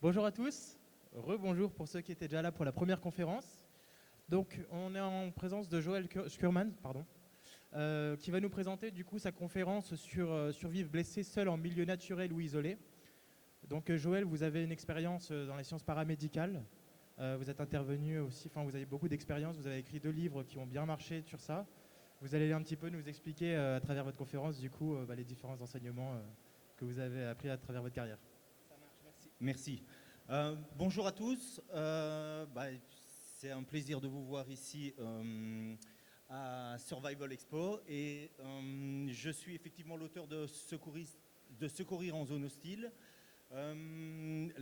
Bonjour à tous, rebonjour pour ceux qui étaient déjà là pour la première conférence. Donc on est en présence de Joël Schurman, qui va nous présenter du coup sa conférence sur survivre blessé seul en milieu naturel ou isolé. Donc Joël, vous avez une expérience dans les sciences paramédicales. Vous êtes intervenu aussi, enfin vous avez beaucoup d'expérience, vous avez écrit 2 livres qui ont bien marché sur ça. Vous allez un petit peu nous expliquer à travers votre conférence du coup les différents enseignements que vous avez appris à travers votre carrière. Ça marche, merci. Bonjour à tous. C'est un plaisir de vous voir ici à Survival Expo. Et je suis effectivement l'auteur de Secourir en zone hostile.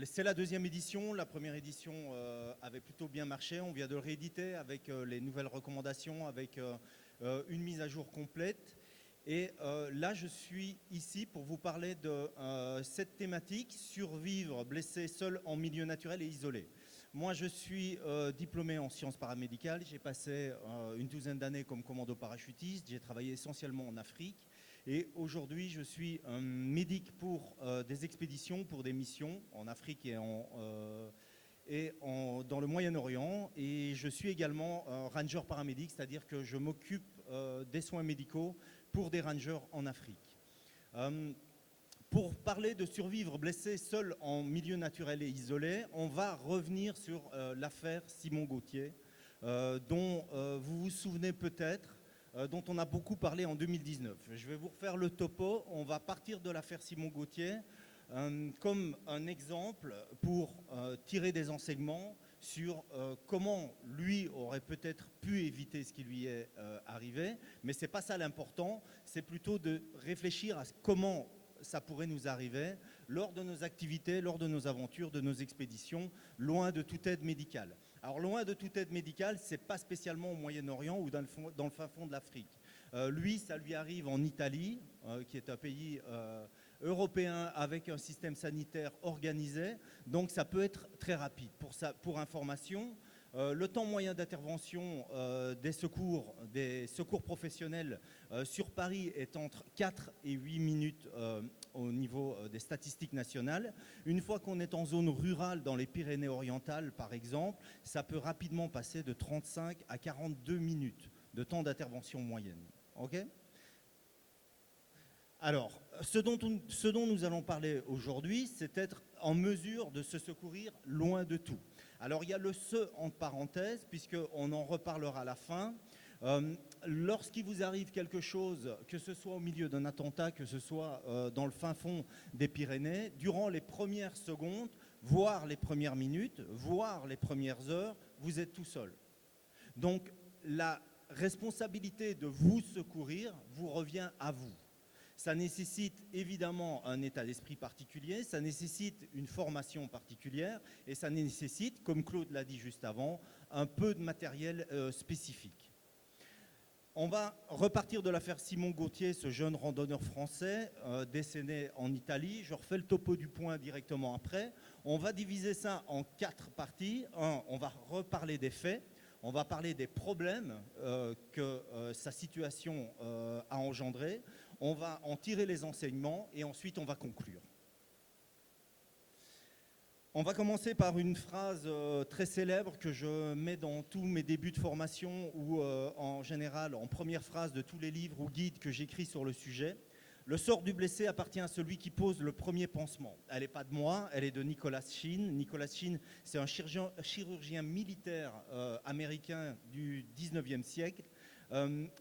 C'est la deuxième édition. La première édition avait plutôt bien marché. On vient de le rééditer avec les nouvelles recommandations, avec une mise à jour complète. Et là, je suis ici pour vous parler de cette thématique, survivre blessé seul en milieu naturel et isolé. Moi, je suis diplômé en sciences paramédicales. J'ai passé une douzaine d'années comme commando parachutiste. J'ai travaillé essentiellement en Afrique. Et aujourd'hui, je suis un médic pour des expéditions, pour des missions en Afrique et dans le Moyen-Orient. Et je suis également ranger paramédic, c'est-à-dire que je m'occupe des soins médicaux pour des rangers en Afrique. Pour parler de survivre blessé seul en milieu naturel et isolé, on va revenir sur l'affaire Simon Gauthier, dont vous vous souvenez peut-être, dont on a beaucoup parlé en 2019. Je vais vous refaire le topo. On va partir de l'affaire Simon Gauthier comme un exemple pour tirer des enseignements sur comment lui aurait peut-être pu éviter ce qui lui est arrivé. Mais ce n'est pas ça l'important, c'est plutôt de réfléchir à comment ça pourrait nous arriver lors de nos activités, lors de nos aventures, de nos expéditions, loin de toute aide médicale. Alors loin de toute aide médicale, ce n'est pas spécialement au Moyen-Orient ou dans le fin fond de l'Afrique. Lui, ça lui arrive en Italie, qui est un pays européen avec un système sanitaire organisé, donc ça peut être très rapide. Pour information, le temps moyen d'intervention des secours professionnels sur Paris est entre 4 et 8 minutes au niveau des statistiques nationales. Une fois qu'on est en zone rurale, dans les Pyrénées-Orientales par exemple, ça peut rapidement passer de 35 à 42 minutes de temps d'intervention moyenne. Okay ? Alors, ce dont nous allons parler aujourd'hui, c'est être en mesure de se secourir loin de tout. Alors, il y a le « ce » entre parenthèses, puisqu'on en reparlera à la fin. Lorsqu'il vous arrive quelque chose, que ce soit au milieu d'un attentat, que ce soit dans le fin fond des Pyrénées, durant les premières secondes, voire les premières minutes, voire les premières heures, vous êtes tout seul. Donc, la responsabilité de vous secourir vous revient à vous. Ça nécessite évidemment un état d'esprit particulier, ça nécessite une formation particulière et ça nécessite, comme Claude l'a dit juste avant, un peu de matériel spécifique. On va repartir de l'affaire Simon Gauthier, ce jeune randonneur français décédé en Italie. Je refais le topo du point directement après. On va diviser ça en 4 parties. On va reparler des faits. On va parler des problèmes que sa situation a engendrés. On va en tirer les enseignements et ensuite on va conclure. On va commencer par une phrase très célèbre que je mets dans tous mes débuts de formation ou en général en première phrase de tous les livres ou guides que j'écris sur le sujet. Le sort du blessé appartient à celui qui pose le premier pansement. Elle n'est pas de moi, elle est de Nicolas Sheen. Nicolas Sheen, c'est un chirurgien militaire américain du 19e siècle.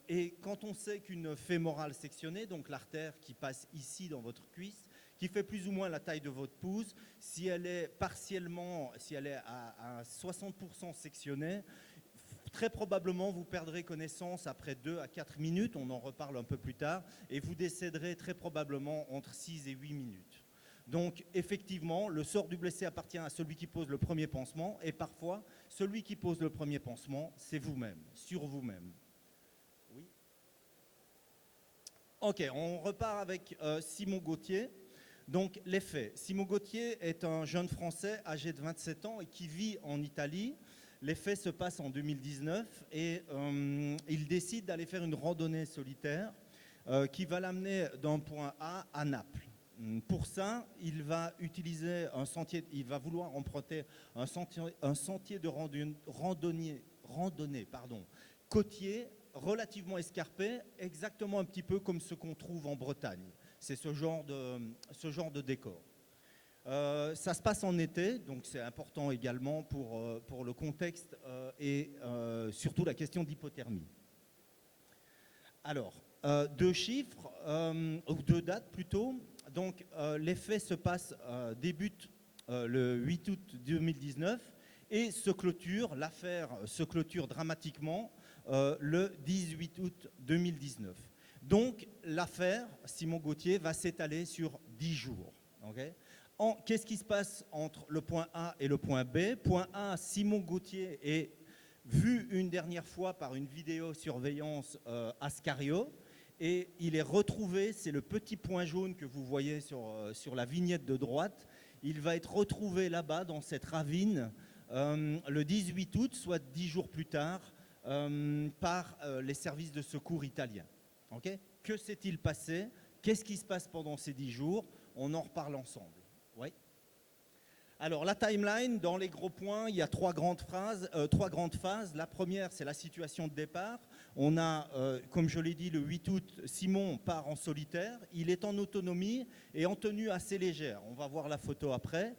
Et quand on sait qu'une fémorale sectionnée, donc l'artère qui passe ici dans votre cuisse, qui fait plus ou moins la taille de votre pouce, si elle est à 60% sectionnée, très probablement vous perdrez connaissance après 2 à 4 minutes, on en reparle un peu plus tard, et vous décéderez très probablement entre 6 et 8 minutes. Donc effectivement, le sort du blessé appartient à celui qui pose le premier pansement, et parfois, celui qui pose le premier pansement, c'est vous-même, sur vous-même. Oui. Ok, on repart avec Simon Gauthier. Donc les faits. Simon Gauthier est un jeune Français âgé de 27 ans et qui vit en Italie. Les faits se passent en 2019 et il décide d'aller faire une randonnée solitaire qui va l'amener d'un point A à Naples. Pour ça, il va utiliser un sentier, il va vouloir emprunter un sentier de randonnée côtier relativement escarpé, exactement un petit peu comme ce qu'on trouve en Bretagne. C'est ce genre de décor. Ça se passe en été, donc c'est important également pour le contexte et surtout la question d'hypothermie. Alors, deux chiffres, ou deux dates plutôt. Donc, l'effet se passe, débute le 8 août 2019 et l'affaire se clôture dramatiquement le 18 août 2019. Donc, l'affaire Simon Gauthier va s'étaler sur 10 jours. Okay. Qu'est-ce qui se passe entre le point A et le point B? Point A, Simon Gauthier est vu une dernière fois par une vidéosurveillance à Scario et il est retrouvé, c'est le petit point jaune que vous voyez sur la vignette de droite, il va être retrouvé là-bas dans cette ravine le 18 août, soit 10 jours plus tard, par les services de secours italiens. Okay. Que s'est-il passé? Qu'est-ce qui se passe pendant ces 10 jours? On en reparle ensemble. Oui. Alors, la timeline, dans les gros points, il y a trois grandes phases. La première, c'est la situation de départ. On a, comme je l'ai dit, le 8 août, Simon part en solitaire. Il est en autonomie et en tenue assez légère. On va voir la photo après.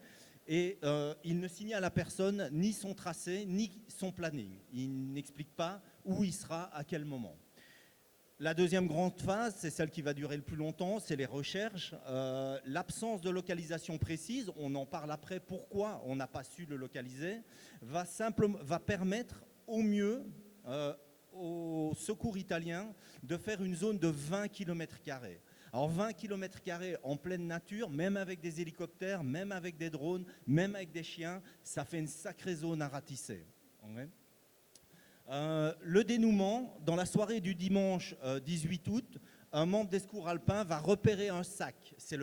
Et il ne signale à personne ni son tracé, ni son planning. Il n'explique pas où il sera, à quel moment. La deuxième grande phase, c'est celle qui va durer le plus longtemps, c'est les recherches. L'absence de localisation précise, on en parle après, pourquoi on n'a pas su le localiser, va permettre au mieux aux secours italiens de faire une zone de 20 km². Alors 20 km² en pleine nature, même avec des hélicoptères, même avec des drones, même avec des chiens, ça fait une sacrée zone à ratisser. Okay. Le dénouement, dans la soirée du dimanche 18 août, un membre des secours alpins va repérer un sac. C'est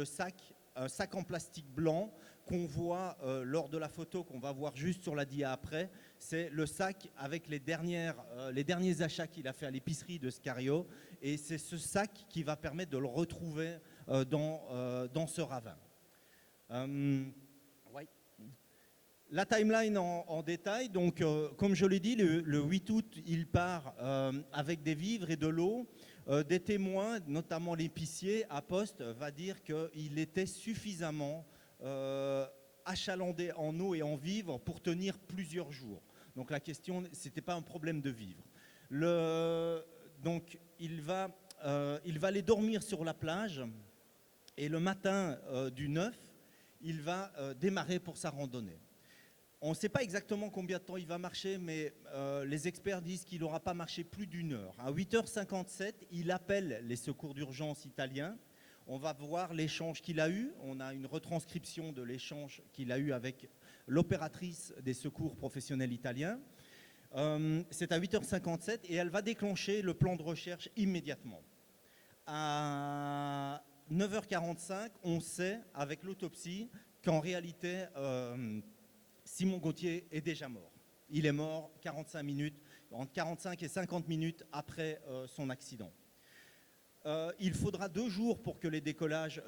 un sac en plastique blanc qu'on voit lors de la photo qu'on va voir juste sur la dia après. C'est le sac avec les derniers achats qu'il a fait à l'épicerie de Scario. Et c'est ce sac qui va permettre de le retrouver dans ce ravin. Ouais. La timeline en détail, donc comme je l'ai dit, le 8 août, il part avec des vivres et de l'eau. Des témoins, notamment l'épicier à Poste, va dire qu'il était suffisamment achalandé en eau et en vivres pour tenir plusieurs jours. Donc la question, ce n'était pas un problème de vivre. Donc il va aller dormir sur la plage et le matin du 9, il va démarrer pour sa randonnée. On ne sait pas exactement combien de temps il va marcher, mais les experts disent qu'il n'aura pas marché plus d'1 heure. À 8h57, il appelle les secours d'urgence italiens. On va voir l'échange qu'il a eu. On a une retranscription de l'échange qu'il a eu avec l'opératrice des secours professionnels italiens. C'est à 8h57 et elle va déclencher le plan de recherche immédiatement. À 9h45, on sait avec l'autopsie qu'en réalité, Simon Gauthier est déjà mort. Il est mort 45 minutes, entre 45 et 50 minutes après son accident. Il faudra 2 jours pour que le décollage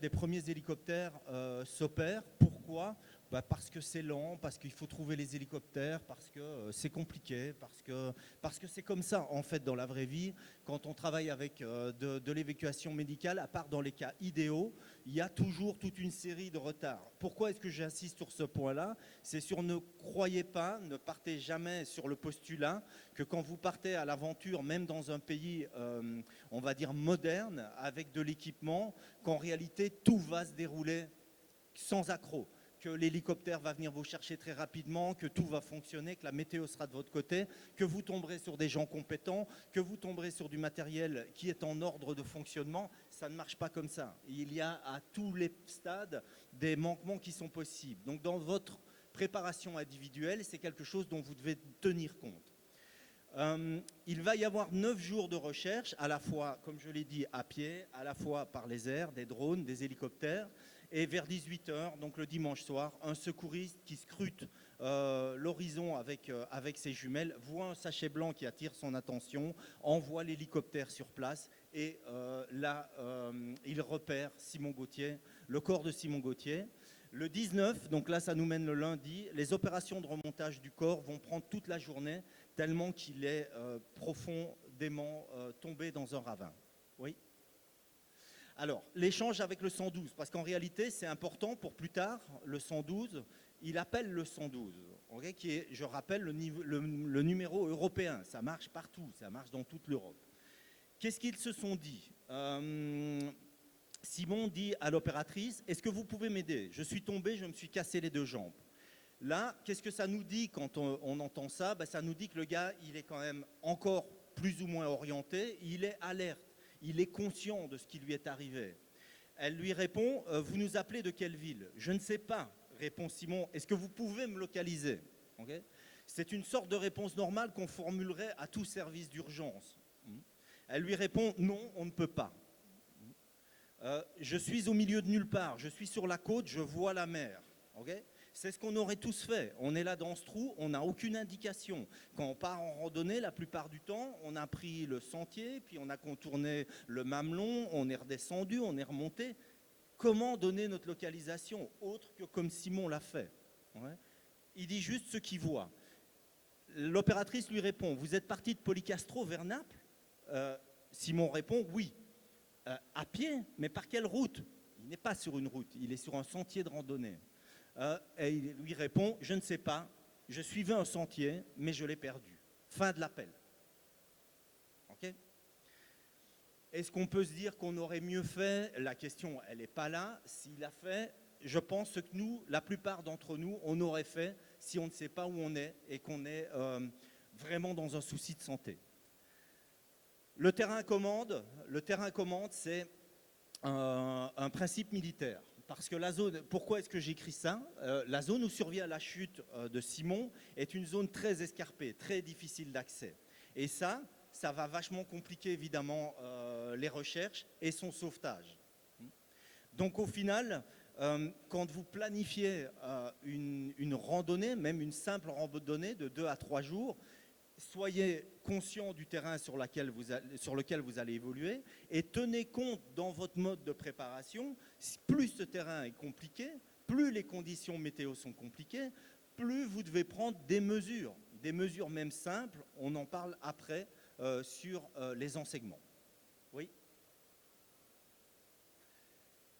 des premiers hélicoptères s'opère. Pourquoi ? Parce que c'est lent, parce qu'il faut trouver les hélicoptères, parce que c'est compliqué, parce que c'est comme ça en fait dans la vraie vie. Quand on travaille avec de l'évacuation médicale, à part dans les cas idéaux, il y a toujours toute une série de retards. Pourquoi est-ce que j'insiste sur ce point-là ? C'est sur ne croyez pas, ne partez jamais sur le postulat que quand vous partez à l'aventure, même dans un pays, on va dire moderne, avec de l'équipement, qu'en réalité tout va se dérouler sans accroc. Que l'hélicoptère va venir vous chercher très rapidement, que tout va fonctionner, que la météo sera de votre côté, que vous tomberez sur des gens compétents, que vous tomberez sur du matériel qui est en ordre de fonctionnement. Ça ne marche pas comme ça. Il y a à tous les stades des manquements qui sont possibles. Donc dans votre préparation individuelle, c'est quelque chose dont vous devez tenir compte. Il va y avoir 9 jours de recherche, à la fois, comme je l'ai dit, à pied, à la fois par les airs, des drones, des hélicoptères. Et vers 18 h, donc le dimanche soir, un secouriste qui scrute l'horizon avec ses jumelles voit un sachet blanc qui attire son attention, envoie l'hélicoptère sur place et là, il repère Simon Gauthier, le corps de Simon Gauthier. Le 19, donc là ça nous mène le lundi, les opérations de remontage du corps vont prendre toute la journée tellement qu'il est profondément tombé dans un ravin. Oui. Alors, l'échange avec le 112, parce qu'en réalité c'est important pour plus tard, le 112, il appelle le 112, okay, qui est, je rappelle, le numéro européen, ça marche partout, ça marche dans toute l'Europe. Qu'est-ce qu'ils se sont dit ? Simon dit à l'opératrice, est-ce que vous pouvez m'aider ? Je suis tombé, je me suis cassé les 2 jambes. Là, qu'est-ce que ça nous dit quand on entend ça ? Ça nous dit que le gars, il est quand même encore plus ou moins orienté, il est alerte, il est conscient de ce qui lui est arrivé. Elle lui répond, vous nous appelez de quelle ville ? Je ne sais pas, répond Simon, est-ce que vous pouvez me localiser ? Okay ? C'est une sorte de réponse normale qu'on formulerait à tout service d'urgence. Elle lui répond, non, on ne peut pas. Je suis au milieu de nulle part, je suis sur la côte, je vois la mer. Okay ? C'est ce qu'on aurait tous fait. On est là dans ce trou, on n'a aucune indication. Quand on part en randonnée, la plupart du temps, on a pris le sentier, puis on a contourné le mamelon, on est redescendu, on est remonté. Comment donner notre localisation autre que comme Simon l'a fait ? Ouais. Il dit juste ce qu'il voit. L'opératrice lui répond, vous êtes parti de Policastro vers Naples ? Simon répond, oui. À pied, mais par quelle route ? Il n'est pas sur une route, il est sur un sentier de randonnée. Et il lui répond, je ne sais pas, je suivais un sentier, mais je l'ai perdu. Fin de l'appel. Okay ? Est-ce qu'on peut se dire qu'on aurait mieux fait ? La question, elle n'est pas là. S'il a fait, je pense que nous, la plupart d'entre nous, on aurait fait si on ne sait pas où on est et qu'on est vraiment dans un souci de santé. Le terrain commande, c'est un principe militaire. Parce que la zone, pourquoi est-ce que j'écris ça ? La zone où survient la chute de Simon est une zone très escarpée, très difficile d'accès. Et ça va vachement compliquer évidemment les recherches et son sauvetage. Donc au final, quand vous planifiez une randonnée, même une simple randonnée de 2 à 3 jours, soyez conscient du terrain sur lequel vous allez évoluer et tenez compte dans votre mode de préparation, plus ce terrain est compliqué, plus les conditions météo sont compliquées, plus vous devez prendre des mesures même simples, on en parle après sur les enseignements. Oui ?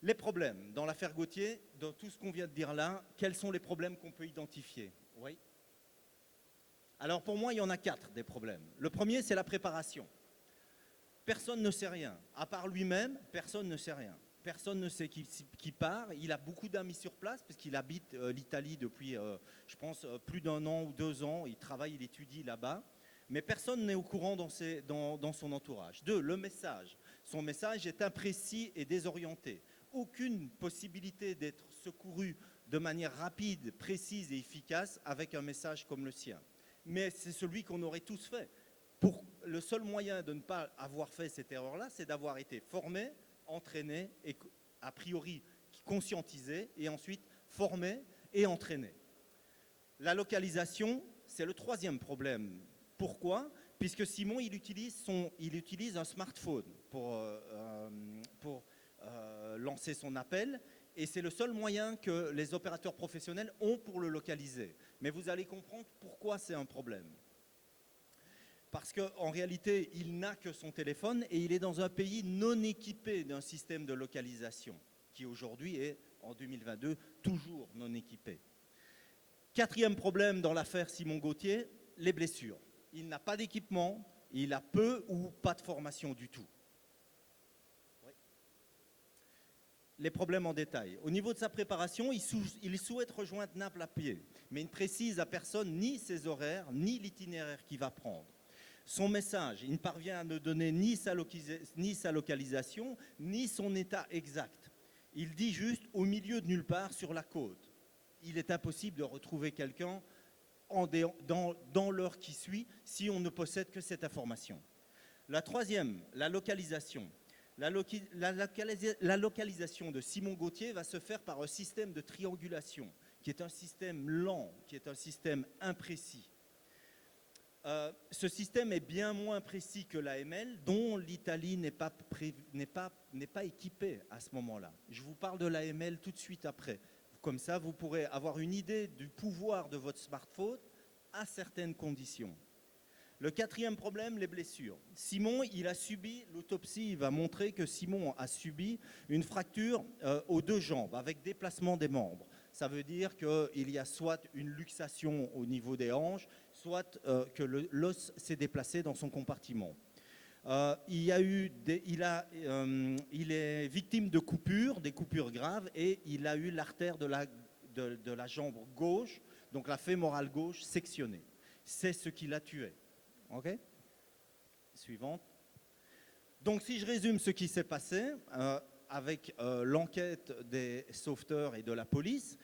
Les problèmes dans l'affaire Gauthier, dans tout ce qu'on vient de dire là, quels sont les problèmes qu'on peut identifier ? Oui ? Alors pour moi, il y en a 4 des problèmes. Le premier, c'est la préparation. Personne ne sait rien. À part lui-même, personne ne sait rien. Personne ne sait qui part. Il a beaucoup d'amis sur place parce qu'il habite l'Italie depuis, je pense, plus d'1 an ou 2 ans. Il travaille, il étudie là-bas. Mais personne n'est au courant dans son entourage. 2, le message. Son message est imprécis et désorienté. Aucune possibilité d'être secouru de manière rapide, précise et efficace avec un message comme le sien. Mais c'est celui qu'on aurait tous fait. Le seul moyen de ne pas avoir fait cette erreur-là, c'est d'avoir été formé, entraîné, et a priori conscientisé, et ensuite formé et entraîné. La localisation, c'est le 3e problème. Pourquoi ? Puisque Simon, il utilise un smartphone pour lancer son appel, et c'est le seul moyen que les opérateurs professionnels ont pour le localiser. Mais vous allez comprendre pourquoi c'est un problème. Parce qu'en réalité, il n'a que son téléphone et il est dans un pays non équipé d'un système de localisation, qui aujourd'hui est, en 2022, toujours non équipé. 4e problème dans l'affaire Simon Gauthier, les blessures. Il n'a pas d'équipement, il a peu ou pas de formation du tout. Les problèmes en détail. Au niveau de sa préparation, il souhaite rejoindre Naples à pied, mais il ne précise à personne ni ses horaires, ni l'itinéraire qu'il va prendre. Son message, il ne parvient à ne donner ni sa localisation, ni son état exact. Il dit juste au milieu de nulle part sur la côte. Il est impossible de retrouver quelqu'un dans l'heure qui suit si on ne possède que cette information. La 3e, la localisation. La localisation de Simon Gauthier va se faire par un système de triangulation, qui est un système lent, qui est un système imprécis. Ce système est bien moins précis que l'AML, dont l'Italie n'est pas équipée à ce moment-là. Je vous parle de l'AML tout de suite après. Comme ça, vous pourrez avoir une idée du pouvoir de votre smartphone à certaines conditions. Le quatrième problème, les blessures. Simon, il a subi, l'autopsie va montrer que Simon a subi une fracture aux deux jambes avec déplacement des membres. Ça veut dire qu'il y a soit une luxation au niveau des hanches, soit que l'os s'est déplacé dans son compartiment. Il est victime de coupures, des coupures graves, et il a eu l'artère de la jambe gauche, donc la fémorale gauche, sectionnée. C'est ce qui l'a tué. Ok. Suivante. Donc, si je résume ce qui s'est passé avec l'enquête des sauveteurs et de la police,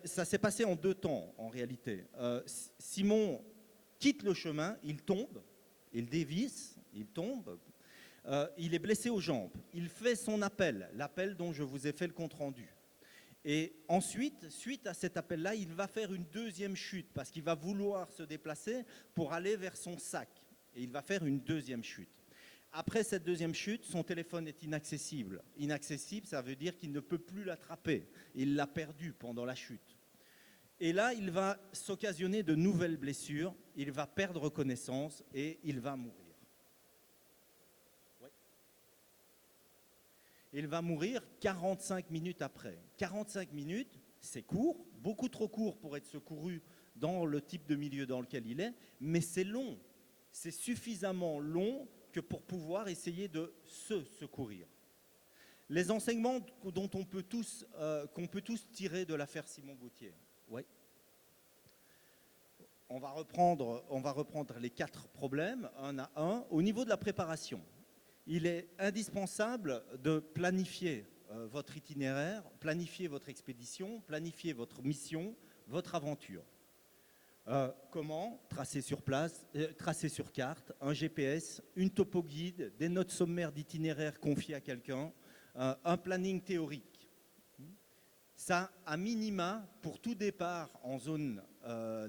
ça s'est passé en 2 temps en réalité. Simon quitte le chemin, il tombe, il dévisse, il tombe, il est blessé aux jambes. Il fait son appel, l'appel dont je vous ai fait le compte-rendu. Et ensuite, suite à cet appel-là, il va faire une deuxième chute parce qu'il va vouloir se déplacer pour aller vers son sac. Et il va faire une deuxième chute. Après cette deuxième chute, son téléphone est inaccessible. Inaccessible, ça veut dire qu'il ne peut plus l'attraper. Il l'a perdu pendant la chute. Et là, il va s'occasionner de nouvelles blessures. Il va perdre connaissance et il va mourir. Il va mourir 45 minutes après. 45 minutes, c'est court, beaucoup trop court pour être secouru dans le type de milieu dans lequel il est, mais c'est long. C'est suffisamment long que pour pouvoir essayer de se secourir. Les enseignements qu'on peut tous tirer de l'affaire Simon Gauthier. Oui. On va reprendre les 4 problèmes, un à un. Au niveau de la préparation, il est indispensable de planifier votre itinéraire, planifier votre expédition, planifier votre mission, votre aventure. Comment? Tracer sur place, tracer sur carte, un GPS, une topo guide, des notes sommaires d'itinéraire confiées à quelqu'un, un planning théorique. Ça, à minima, pour tout départ en zone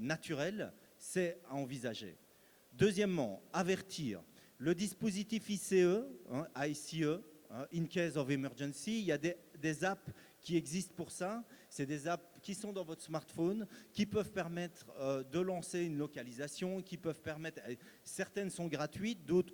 naturelle, c'est à envisager. Deuxièmement, avertir. Le dispositif ICE, ICE, In Case of Emergency, il y a des apps qui existent pour ça. C'est des apps qui sont dans votre smartphone, qui peuvent permettre de lancer une localisation, qui peuvent permettre... Certaines sont gratuites, d'autres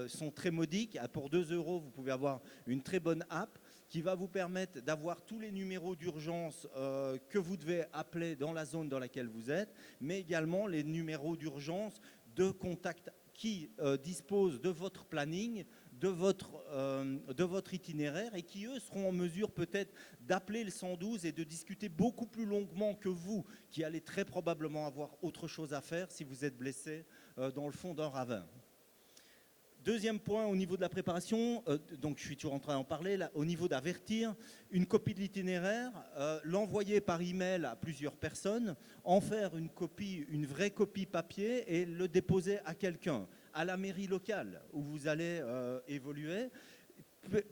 sont très modiques. Pour 2 €, vous pouvez avoir une très bonne app qui va vous permettre d'avoir tous les numéros d'urgence que vous devez appeler dans la zone dans laquelle vous êtes, mais également les numéros d'urgence de contact qui disposent de votre planning, de votre itinéraire et qui, eux, seront en mesure peut-être d'appeler le 112 et de discuter beaucoup plus longuement que vous, qui allez très probablement avoir autre chose à faire si vous êtes blessé dans le fond d'un ravin. Deuxième point, au niveau de la préparation, donc je suis toujours en train d'en parler, là, au niveau d'avertir, une copie de l'itinéraire, l'envoyer par email à plusieurs personnes, en faire une copie, une vraie copie papier et le déposer à quelqu'un, à la mairie locale où vous allez évoluer.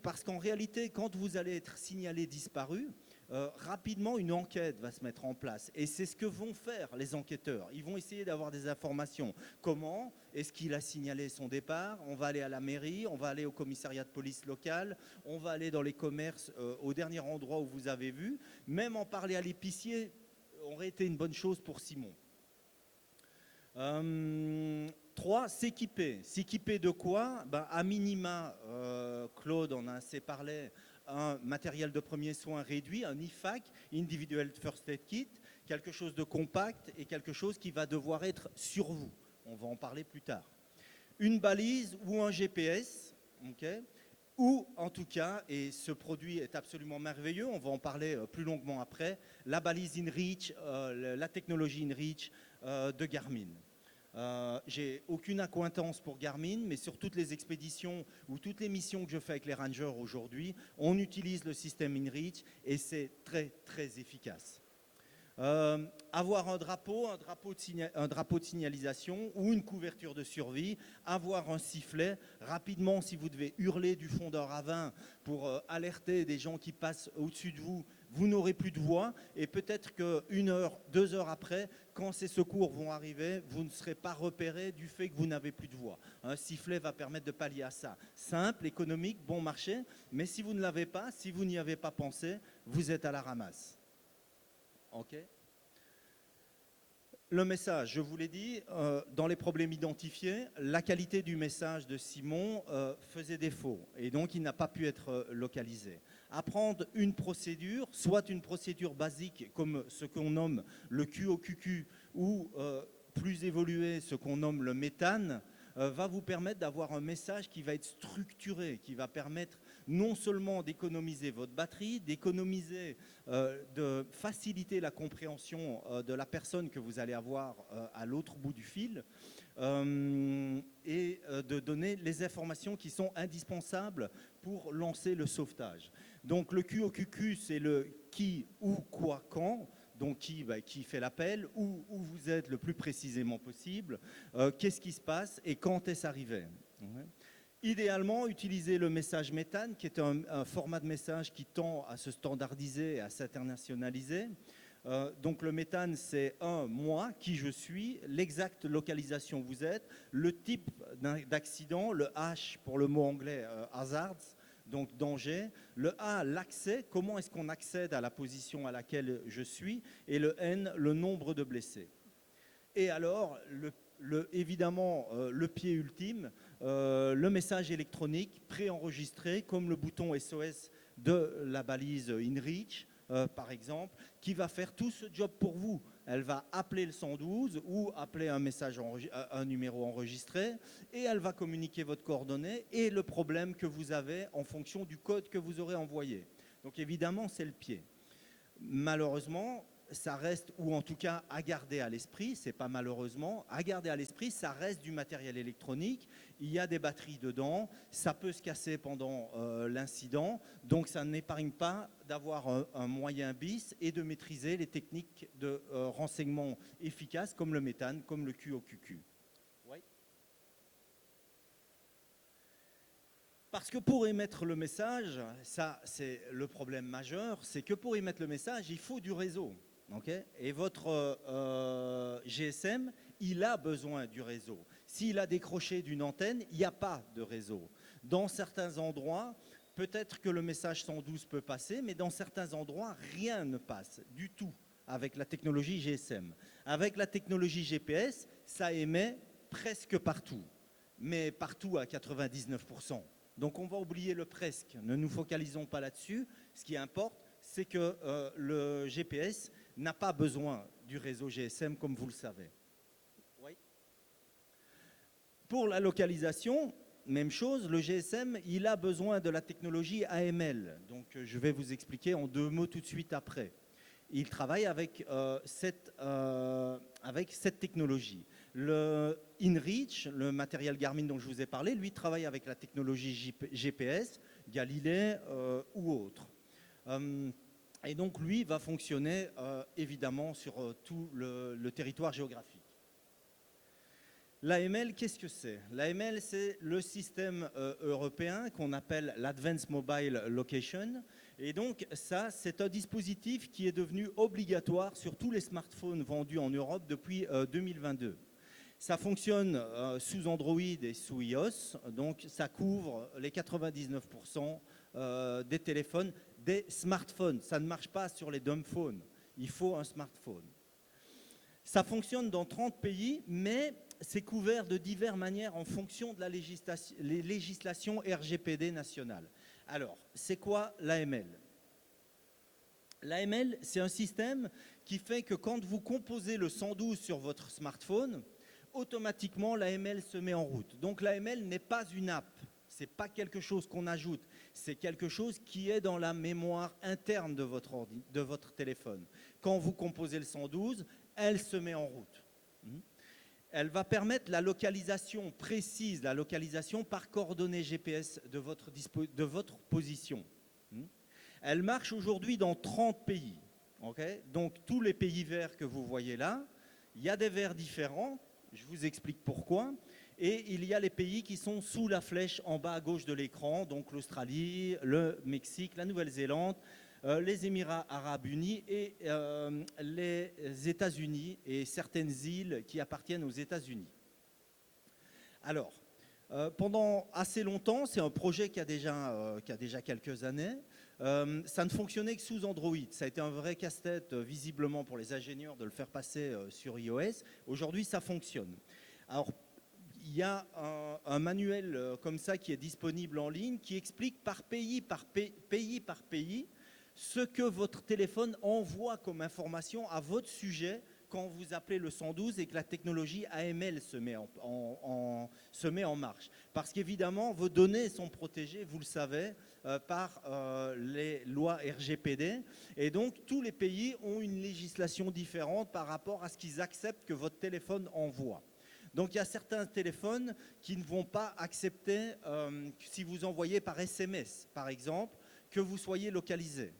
Parce qu'en réalité, quand vous allez être signalé disparu, rapidement une enquête va se mettre en place. Et c'est ce que vont faire les enquêteurs. Ils vont essayer d'avoir des informations. Comment est-ce qu'il a signalé son départ? On va aller à la mairie, on va aller au commissariat de police local, on va aller dans les commerces, au dernier endroit où vous avez vu. Même en parler à l'épicier aurait été une bonne chose pour Simon. 3, s'équiper. S'équiper de quoi? À minima, Claude en a assez parlé, un matériel de premiers soins réduit, un IFAK, Individual First Aid Kit, quelque chose de compact et quelque chose qui va devoir être sur vous. On va en parler plus tard. Une balise ou un GPS, okay, ou en tout cas, et ce produit est absolument merveilleux, on va en parler plus longuement après, la balise InReach, la technologie InReach de Garmin. J'ai aucune accointance pour Garmin, mais sur toutes les expéditions ou toutes les missions que je fais avec les rangers aujourd'hui, on utilise le système InReach et c'est très très efficace. Avoir un drapeau de signalisation ou une couverture de survie, avoir un sifflet. Rapidement, si vous devez hurler du fond d'un ravin pour alerter des gens qui passent au-dessus de vous, vous n'aurez plus de voix. Et peut-être qu'une heure, 2 heures après, quand ces secours vont arriver, vous ne serez pas repéré du fait que vous n'avez plus de voix. Un sifflet va permettre de pallier à ça. Simple, économique, bon marché. Mais si vous ne l'avez pas, si vous n'y avez pas pensé, vous êtes à la ramasse. Ok. Le message, je vous l'ai dit, dans les problèmes identifiés, la qualité du message de Simon faisait défaut et donc il n'a pas pu être localisé. Apprendre une procédure, soit une procédure basique comme ce qu'on nomme le QOQQ ou plus évolué, ce qu'on nomme le méthane, va vous permettre d'avoir un message qui va être structuré, qui va permettre non seulement d'économiser votre batterie, de faciliter la compréhension de la personne que vous allez avoir à l'autre bout du fil et de donner les informations qui sont indispensables pour lancer le sauvetage. Donc le QOQQ, c'est le qui, où, quoi, quand. Donc qui fait l'appel, où vous êtes le plus précisément possible, qu'est-ce qui se passe et quand est-ce arrivé. Idéalement, utilisez le message méthane, qui est un format de message qui tend à se standardiser et à s'internationaliser. Donc le méthane, c'est moi, qui je suis, l'exacte localisation où vous êtes, le type d'accident, le H pour le mot anglais hazards, donc danger, le A, l'accès, comment est-ce qu'on accède à la position à laquelle je suis, et le N, le nombre de blessés. Et alors, évidemment, le pied ultime, le message électronique préenregistré, comme le bouton SOS de la balise InReach, par exemple, qui va faire tout ce job pour vous. Elle va appeler le 112 ou appeler un numéro enregistré et elle va communiquer votre coordonnée et le problème que vous avez en fonction du code que vous aurez envoyé. Donc évidemment, c'est le pied. Malheureusement, ça reste, ou en tout cas à garder à l'esprit, c'est pas malheureusement, à garder à l'esprit, ça reste du matériel électronique, il y a des batteries dedans, ça peut se casser pendant l'incident, donc ça n'épargne pas d'avoir un moyen bis et de maîtriser les techniques de renseignement efficaces comme le méthane, comme le QOQQ. Parce que pour émettre le message, ça c'est le problème majeur, c'est que pour émettre le message, il faut du réseau. Okay, et votre GSM, il a besoin du réseau. S'il a décroché d'une antenne, il n'y a pas de réseau. Dans certains endroits, peut-être que le message 112 peut passer, mais dans certains endroits, rien ne passe du tout avec la technologie GSM. Avec la technologie GPS, ça émet presque partout, mais partout à 99%. Donc on va oublier le presque, ne nous focalisons pas là-dessus. Ce qui importe, c'est que le GPS n'a pas besoin du réseau GSM, comme vous le savez. Oui. Pour la localisation, même chose, le GSM, il a besoin de la technologie AML. Donc je vais vous expliquer en 2 mots tout de suite après. Il travaille avec cette technologie. Le InReach, le matériel Garmin dont je vous ai parlé, lui travaille avec la technologie GPS, Galilée ou autre. Et donc lui va fonctionner évidemment sur tout le territoire géographique. L'AML, qu'est-ce que c'est? L'AML, c'est le système européen qu'on appelle l'Advanced Mobile Location. Et donc ça, c'est un dispositif qui est devenu obligatoire sur tous les smartphones vendus en Europe depuis 2022. Ça fonctionne sous Android et sous iOS, donc ça couvre les 99% des téléphones, des smartphones. Ça ne marche pas sur les dumb phones, il faut un smartphone. Ça fonctionne dans 30 pays, mais c'est couvert de diverses manières en fonction de la législation RGPD nationale. Alors, c'est quoi l'AML? L'AML, c'est un système qui fait que quand vous composez le 112 sur votre smartphone, automatiquement l'AML se met en route. Donc l'AML n'est pas une app, ce n'est pas quelque chose qu'on ajoute, c'est quelque chose qui est dans la mémoire interne de votre téléphone. Quand vous composez le 112, elle se met en route. Elle va permettre la localisation précise, la localisation par coordonnées GPS de votre position. Elle marche aujourd'hui dans 30 pays. Okay, donc tous les pays verts que vous voyez là, il y a des verts différents, je vous explique pourquoi. Et il y a les pays qui sont sous la flèche en bas à gauche de l'écran, donc l'Australie, le Mexique, la Nouvelle-Zélande, les Émirats arabes unis et les États-Unis et certaines îles qui appartiennent aux États-Unis. Alors, pendant assez longtemps, c'est un projet qui a déjà quelques années, ça ne fonctionnait que sous Android. Ça a été un vrai casse-tête visiblement pour les ingénieurs de le faire passer sur iOS. Aujourd'hui, ça fonctionne. Alors, il y a un manuel comme ça qui est disponible en ligne qui explique par pays ce que votre téléphone envoie comme information à votre sujet quand vous appelez le 112 et que la technologie AML se met en marche. Parce qu'évidemment, vos données sont protégées, vous le savez, par les lois RGPD. Et donc, tous les pays ont une législation différente par rapport à ce qu'ils acceptent que votre téléphone envoie. Donc il y a certains téléphones qui ne vont pas accepter, si vous envoyez par SMS, par exemple, que vous soyez localisé.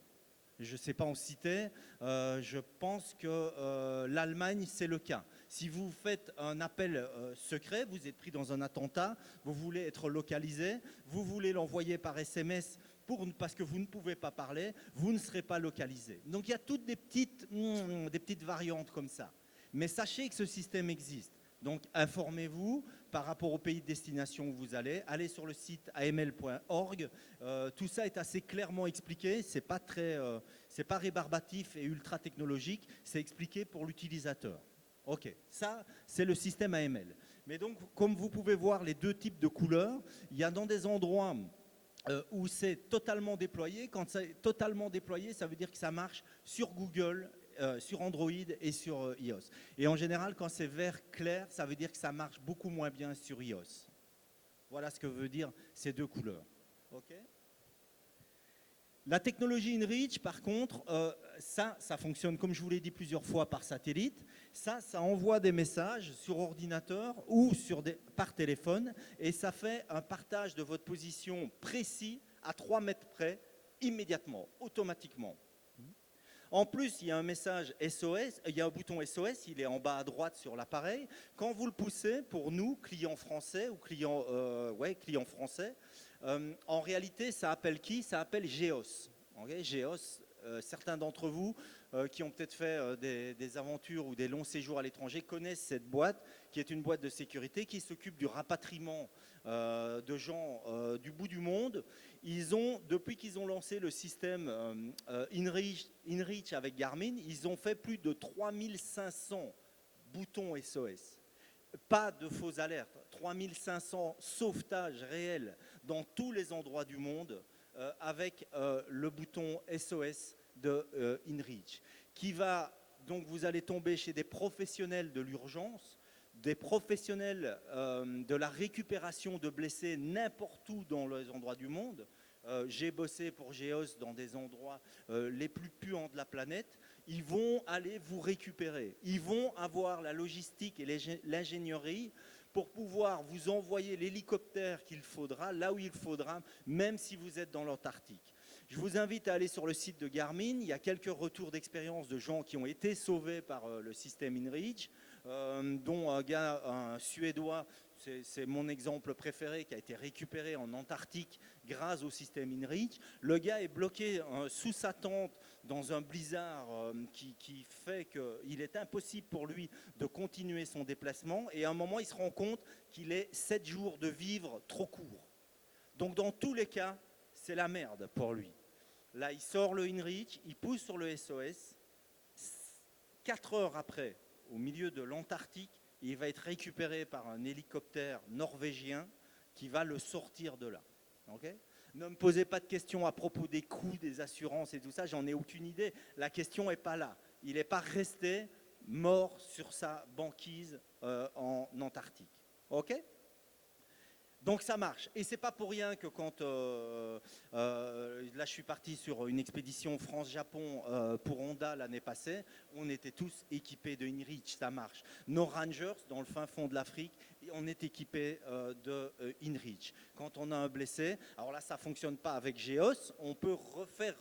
Je ne sais pas en citer, je pense que l'Allemagne, c'est le cas. Si vous faites un appel secret, vous êtes pris dans un attentat, vous voulez être localisé, vous voulez l'envoyer par SMS parce que vous ne pouvez pas parler, vous ne serez pas localisé. Donc il y a toutes des petites variantes comme ça. Mais sachez que ce système existe. Donc informez-vous par rapport au pays de destination où vous allez sur le site aml.org. Tout ça est assez clairement expliqué, c'est pas rébarbatif et ultra technologique, c'est expliqué pour l'utilisateur. Ok, ça c'est le système AML. Mais donc comme vous pouvez voir les deux types de couleurs, il y a dans des endroits où c'est totalement déployé. Quand c'est totalement déployé, ça veut dire que ça marche sur Google, sur Android et sur iOS. Et en général, quand c'est vert clair, ça veut dire que ça marche beaucoup moins bien sur iOS. Voilà ce que veut dire ces deux couleurs. Okay. La technologie InReach, par contre, ça fonctionne, comme je vous l'ai dit plusieurs fois, par satellite. Ça envoie des messages sur ordinateur ou par téléphone et ça fait un partage de votre position précis à 3 mètres près, immédiatement, automatiquement. En plus, il y a un message SOS, il y a un bouton SOS, il est en bas à droite sur l'appareil. Quand vous le poussez, pour nous, clients français ou clients français, en réalité, ça appelle qui? Ça appelle Geos. Okay, Geos, certains d'entre vous qui ont peut-être fait des aventures ou des longs séjours à l'étranger connaissent cette boîte, qui est une boîte de sécurité qui s'occupe du rapatriement de gens du bout du monde. Depuis qu'ils ont lancé le système InReach avec Garmin, ils ont fait plus de 3500 boutons SOS. Pas de fausses alertes, 3500 sauvetages réels dans tous les endroits du monde avec le bouton SOS de InReach, donc vous allez tomber chez des professionnels de l'urgence, des professionnels de la récupération de blessés n'importe où dans les endroits du monde. J'ai bossé pour Geos dans des endroits les plus puants de la planète. Ils vont aller vous récupérer. Ils vont avoir la logistique et l'ingénierie pour pouvoir vous envoyer l'hélicoptère qu'il faudra, là où il faudra, même si vous êtes dans l'Antarctique. Je vous invite à aller sur le site de Garmin. Il y a quelques retours d'expérience de gens qui ont été sauvés par le système InReach, dont un Suédois, c'est mon exemple préféré, qui a été récupéré en Antarctique grâce au système InReach. Le gars est bloqué sous sa tente dans un blizzard qui fait qu'il est impossible pour lui de continuer son déplacement. Et à un moment, il se rend compte qu'il est 7 jours de vivre trop court. Donc dans tous les cas, c'est la merde pour lui. Là, il sort le InReach, il pousse sur le SOS. 4 heures après, au milieu de l'Antarctique, il va être récupéré par un hélicoptère norvégien qui va le sortir de là. Okay ? Ne me posez pas de questions à propos des coûts, des assurances et tout ça, j'en ai aucune idée. La question n'est pas là. Il n'est pas resté mort sur sa banquise en Antarctique. Ok ? Donc ça marche. Et c'est pas pour rien que quand là je suis parti sur une expédition France-Japon pour Honda l'année passée, on était tous équipés de InReach, ça marche. Nos rangers dans le fin fond de l'Afrique on est équipé de InReach. Quand on a un blessé, alors là, ça ne fonctionne pas avec GEOS, on peut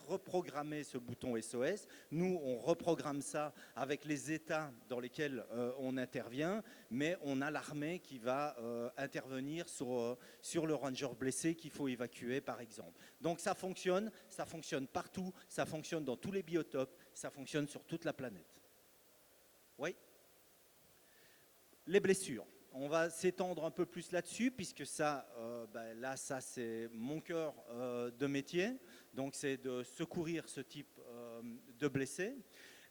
reprogrammer ce bouton SOS. Nous, on reprogramme ça avec les états dans lesquels on intervient, mais on a l'armée qui va intervenir sur le ranger blessé qu'il faut évacuer, par exemple. Donc ça fonctionne partout, ça fonctionne dans tous les biotopes, ça fonctionne sur toute la planète. Oui. Les blessures. On va s'étendre un peu plus là-dessus, puisque ça, ça c'est mon cœur de métier. Donc c'est de secourir ce type de blessés.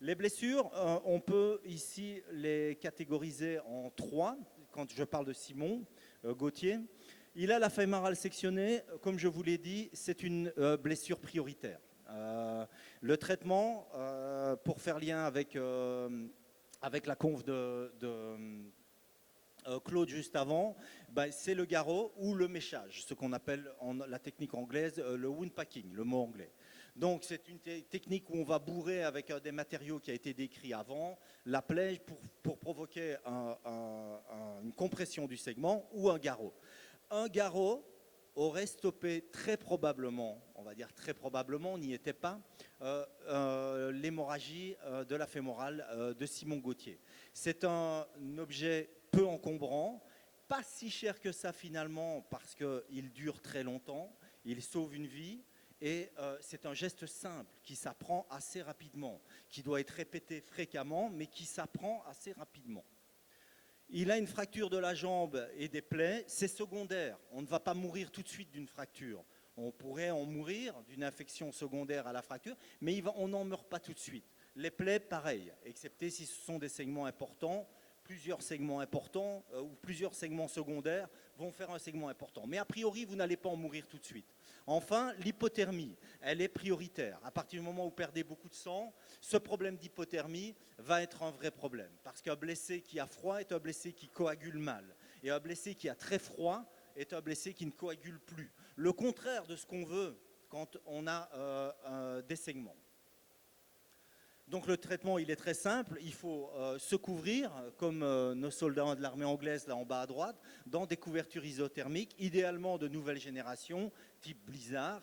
Les blessures, on peut ici les catégoriser en 3. Quand je parle de Simon Gauthier, il a la fémorale sectionnée. Comme je vous l'ai dit, c'est une blessure prioritaire. Le traitement, pour faire lien avec la conf de Claude juste avant, c'est le garrot ou le méchage, ce qu'on appelle en la technique anglaise le wound packing, le mot anglais. Donc c'est une technique où on va bourrer avec des matériaux qui a été décrit avant, la plaie pour provoquer une compression du segment ou un garrot. Un garrot aurait stoppé très probablement, on va dire très probablement, on n'y était pas, l'hémorragie de la fémorale de Simon Gauthier. C'est un objet peu encombrant, pas si cher que ça finalement parce qu'il dure très longtemps, il sauve une vie et c'est un geste simple qui s'apprend assez rapidement, qui doit être répété fréquemment mais qui s'apprend assez rapidement. Il a une fracture de la jambe et des plaies, c'est secondaire, on ne va pas mourir tout de suite d'une fracture. On pourrait en mourir d'une infection secondaire à la fracture, mais on n'en meurt pas tout de suite. Les plaies, pareil, excepté si ce sont des segments importants, plusieurs segments importants ou plusieurs segments secondaires vont faire un segment important. Mais a priori, vous n'allez pas en mourir tout de suite. Enfin, l'hypothermie, elle est prioritaire. À partir du moment où vous perdez beaucoup de sang, ce problème d'hypothermie va être un vrai problème. Parce qu'un blessé qui a froid est un blessé qui coagule mal. Et un blessé qui a très froid est un blessé qui ne coagule plus. Le contraire de ce qu'on veut quand on a des segments. Donc le traitement, il est très simple. Il faut se couvrir, comme nos soldats de l'armée anglaise, là en bas à droite, dans des couvertures isothermiques, idéalement de nouvelle génération, type Blizzard,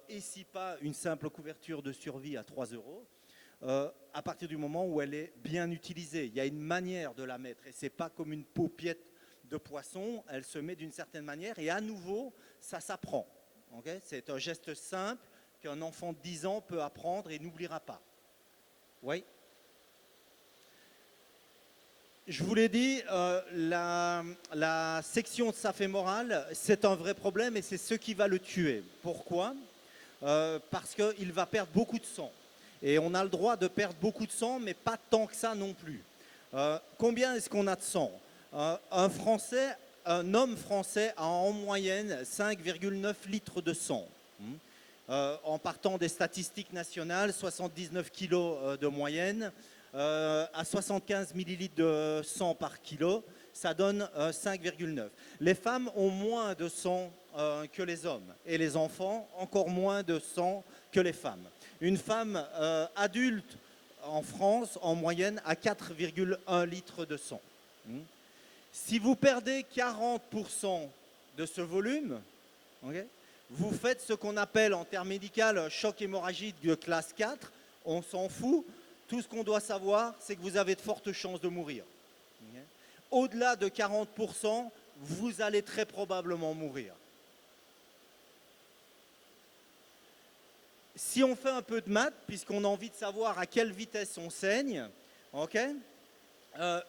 et si pas une simple couverture de survie à 3 €, à partir du moment où elle est bien utilisée. Il y a une manière de la mettre, et ce n'est pas comme une paupiette de poisson, elle se met d'une certaine manière, et à nouveau, ça s'apprend. Okay, c'est un geste simple qu'un enfant de 10 ans peut apprendre et n'oubliera pas. Oui. Je vous l'ai dit, la section de sa fémorale, c'est un vrai problème et c'est ce qui va le tuer. Pourquoi ? Parce qu'il va perdre beaucoup de sang. Et on a le droit de perdre beaucoup de sang, mais pas tant que ça non plus. Combien est-ce qu'on a de sang ? Un homme français a en moyenne 5,9 litres de sang. En partant des statistiques nationales, 79 kilos de moyenne, à 75 millilitres de sang par kilo, ça donne 5,9. Les femmes ont moins de sang que les hommes et les enfants encore moins de sang que les femmes. Une femme adulte en France, en moyenne, a 4,1 litres de sang. Si vous perdez 40% de ce volume, okay, vous faites ce qu'on appelle en termes médicaux choc hémorragique de classe 4, on s'en fout. Tout ce qu'on doit savoir, c'est que vous avez de fortes chances de mourir. Okay. Au-delà de 40%, vous allez très probablement mourir. Si on fait un peu de maths, puisqu'on a envie de savoir à quelle vitesse on saigne, okay,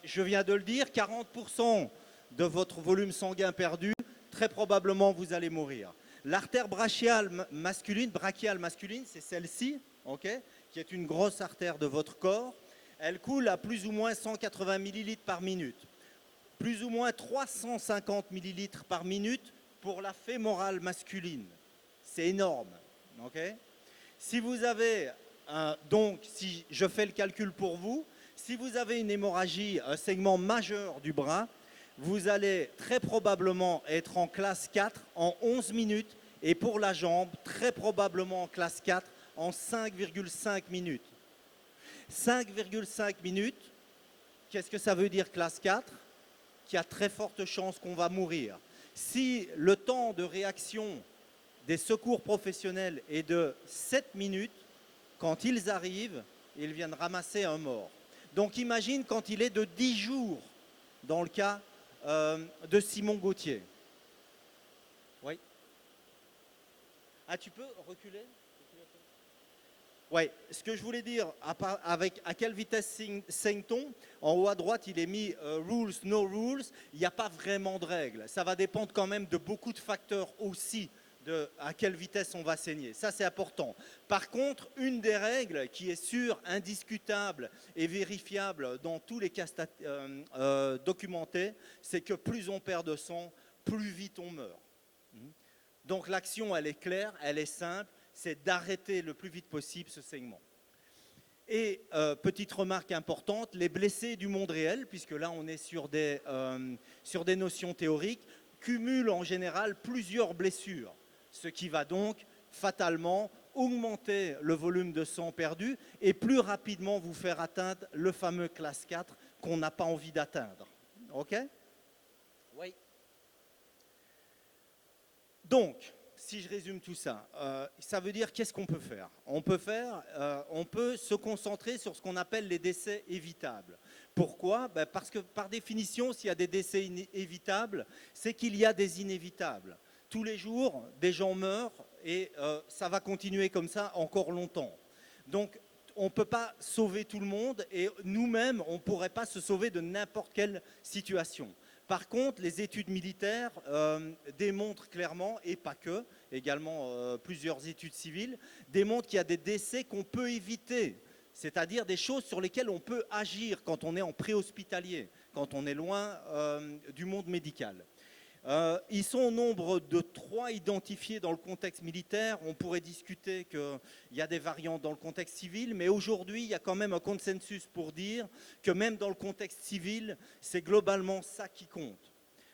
je viens de le dire, 40% de votre volume sanguin perdu, très probablement vous allez mourir. L'artère brachiale masculine, c'est celle-ci, okay, qui est une grosse artère de votre corps. Elle coule à plus ou moins 180 millilitres par minute. Plus ou moins 350 millilitres par minute pour la fémorale masculine. C'est énorme. Okay. Si vous avez, donc, si je fais le calcul pour vous, si vous avez une hémorragie, un segment majeur du bras, vous allez très probablement être en classe 4 en 11 minutes et pour la jambe, très probablement en classe 4 en 5,5 minutes. 5,5 minutes, qu'est-ce que ça veut dire classe 4 ? qu'il y a très forte chance qu'on va mourir. Si le temps de réaction des secours professionnels est de 7 minutes, quand ils arrivent, ils viennent ramasser un mort. Donc imagine quand il est de 10 jours, dans le cas de Simon Gauthier. Oui. Ah, tu peux reculer? Oui, ce que je voulais dire, à quelle vitesse saigne-t-on? En haut à droite, il est mis rules, no rules. Il n'y a pas vraiment de règles. Ça va dépendre quand même de beaucoup de facteurs aussi, à quelle vitesse on va saigner. Ça, c'est important. Par contre, une des règles qui est sûre, indiscutable et vérifiable dans tous les cas documentés, c'est que plus on perd de sang, plus vite on meurt. Donc l'action, elle est claire, elle est simple. C'est d'arrêter le plus vite possible ce saignement. Et petite remarque importante, les blessés du monde réel, puisque là on est sur des notions théoriques, cumulent en général plusieurs blessures, ce qui va donc fatalement augmenter le volume de sang perdu et plus rapidement vous faire atteindre le fameux classe 4 qu'on n'a pas envie d'atteindre. OK? Oui. Donc, si je résume tout ça, ça veut dire qu'est-ce qu'on peut faire? On peut se concentrer sur ce qu'on appelle les décès évitables. Pourquoi? Parce que par définition, s'il y a des décès évitables, c'est qu'il y a des inévitables. Tous les jours, des gens meurent et ça va continuer comme ça encore longtemps. Donc, on ne peut pas sauver tout le monde et nous-mêmes, on ne pourrait pas se sauver de n'importe quelle situation. Par contre, les études militaires démontrent clairement, et pas que, également plusieurs études civiles, démontrent qu'il y a des décès qu'on peut éviter, c'est-à-dire des choses sur lesquelles on peut agir quand on est en préhospitalier, quand on est loin du monde médical. Ils sont au nombre de 3 identifiés dans le contexte militaire. On pourrait discuter qu'il y a des variantes dans le contexte civil, mais aujourd'hui, il y a quand même un consensus pour dire que même dans le contexte civil, c'est globalement ça qui compte.